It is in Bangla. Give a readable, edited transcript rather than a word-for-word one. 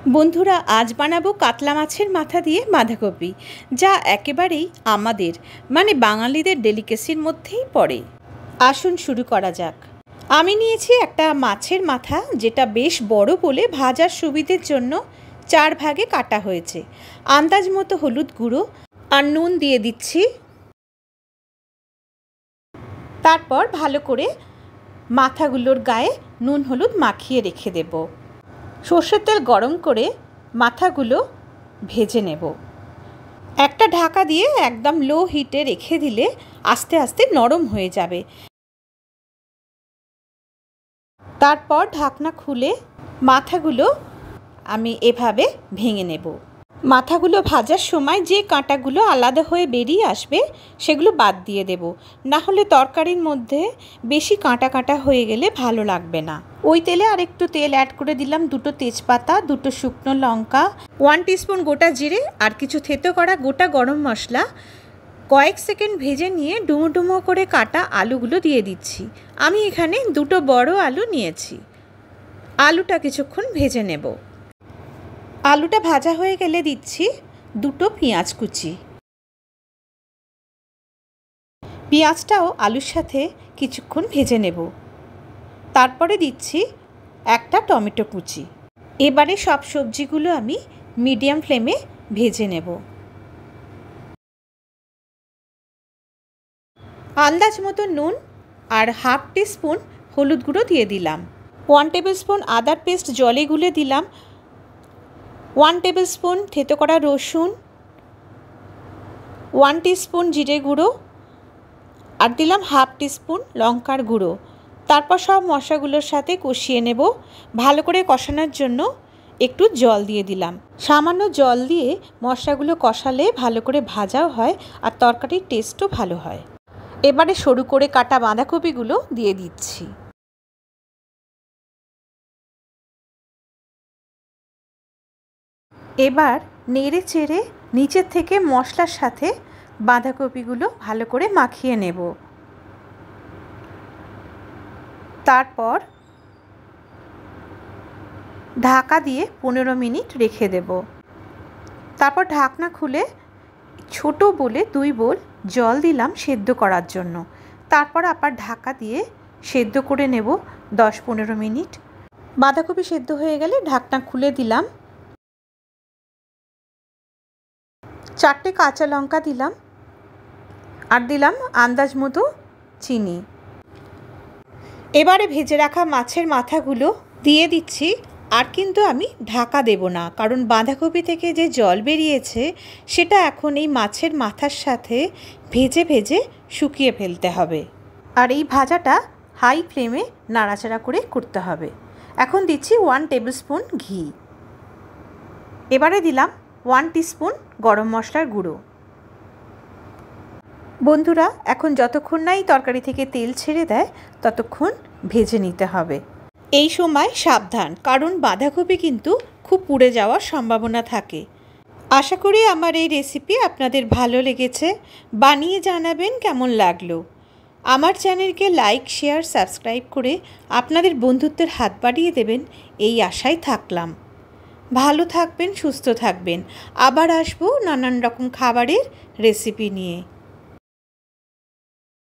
বন্ধুরা, আজ বানাবো কাতলা মাছের মাথা দিয়ে বাঁধাকপি, যা একেবারেই আমাদের বাঙালিদের ডেলিকেসির মধ্যেই পড়ে। আসুন শুরু করা যাক। আমি নিয়েছি একটা মাছের মাথা, যেটা বেশ বড় বলে ভাজার সুবিধের জন্য 4 ভাগে কাটা হয়েছে। আন্দাজ মতো হলুদ গুঁড়ো আর নুন দিয়ে দিচ্ছি। তারপর ভালো করে মাথাগুলোর গায়ে নুন হলুদ মাখিয়ে রেখে দেব। সর্ষের তেল গরম করে মাথাগুলো ভেজে নেব। একটা ঢাকা দিয়ে একদম লো হিটে রেখে দিলে আস্তে আস্তে নরম হয়ে যাবে। তারপর ঢাকনা খুলে মাথাগুলো আমি এভাবে ভেঙে নেব। মাথাগুলো ভাজার সময় যে কাঁটাগুলো আলাদা হয়ে বেরিয়ে আসবে সেগুলো বাদ দিয়ে দেব, না হলে তরকারির মধ্যে বেশি কাঁটা কাঁটা হয়ে গেলে ভালো লাগবে না। ওই তেলে আরেকটু তেল অ্যাড করে দিলাম, 2 তেজপাতা, 2 শুকনো লঙ্কা, 1 টিস্পুন গোটা জিরে আর কিছু থেতো করা গোটা গরম মশলা। কয়েক সেকেন্ড ভেজে নিয়ে ডুমো ডুমো করে কাটা আলুগুলো দিয়ে দিচ্ছি। আমি এখানে 2 বড় আলু নিয়েছি। আলুটা কিছুক্ষণ ভেজে নেব। আলুটা ভাজা হয়ে গেলে দিচ্ছি 2 পেঁয়াজ কুচি। পেঁয়াজটাও আলুর সাথে কিছুক্ষণ ভেজে নেব। তারপরে দিচ্ছি একটা টমেটো কুচি। এবারে সব সবজিগুলো আমি মিডিয়াম ফ্লেমে ভেজে নেব। আন্দাজ মতো নুন আর 1/2 টিস্পুন হলুদ গুঁড়ো দিয়ে দিলাম। 1 টেবিলস্পুন আদার পেস্ট জলে গুলে দিলাম। 1 টেবিলস্পুন থেতো করা রসুন, 1 টিস্পুন জিরে গুঁড়ো আর দিলাম 1/2 টিস্পুন লঙ্কার গুঁড়ো। তারপর সব মশলাগুলোর সাথে কষিয়ে নেব। ভালো করে কষানোর জন্য একটু জল দিয়ে দিলাম। সামান্য জল দিয়ে মশলাগুলো কষালে ভালো করে ভাজাও হয় আর তরকারির টেস্টও ভালো হয়। এবারে সরু করে কাটা বাঁধাকপিগুলো দিয়ে দিচ্ছি। এবার নেড়ে চেড়ে নিচের থেকে মশলার সাথে বাঁধাকপিগুলো ভালো করে মাখিয়ে নেব। তারপর ঢাকা দিয়ে 15 মিনিট রেখে দেব। তারপর ঢাকনা খুলে ছোট বলে 2 বোল জল দিলাম সেদ্ধ করার জন্য। তারপর আবার ঢাকা দিয়ে সেদ্ধ করে নেব 10-15 মিনিট। বাঁধাকপি সেদ্ধ হয়ে গেলে ঢাকনা খুলে দিলাম। 4টে কাঁচা লঙ্কা দিলাম আর দিলাম আন্দাজ মতো চিনি। এবারে ভেজে রাখা মাছের মাথাগুলো দিয়ে দিচ্ছি। আর কিন্তু আমি ঢাকা দেব না, কারণ বাঁধাকপি থেকে যে জল বেরিয়েছে সেটা এখন এই মাছের মাথার সাথে ভেজে ভেজে শুকিয়ে ফেলতে হবে। আর এই ভাজাটা হাই ফ্লেমে নাড়াচাড়া করে করতে হবে। এখন দিচ্ছি 1 টেবিলস্পুন ঘি। এবারে দিলাম 1 টিস্পুন গরম মশলার গুঁড়ো। বন্ধুরা, এখন যতক্ষণ না এই তরকারি থেকে তেল ছেড়ে দেয় ততক্ষণ ভেজে নিতে হবে। এই সময় সাবধান, কারণ বাঁধাকপি কিন্তু খুব পুড়ে যাওয়ার সম্ভাবনা থাকে। আশা করি আমার এই রেসিপি আপনাদের ভালো লেগেছে। বানিয়ে জানাবেন কেমন লাগলো। আমার চ্যানেলকে লাইক, শেয়ার, সাবস্ক্রাইব করে আপনাদের বন্ধুত্বের হাত বাড়িয়ে দেবেন, এই আশায় থাকলাম। ভালো থাকবেন, সুস্থ থাকবেন। আবার আসবো নানান রকম খাবারের রেসিপি নিয়ে।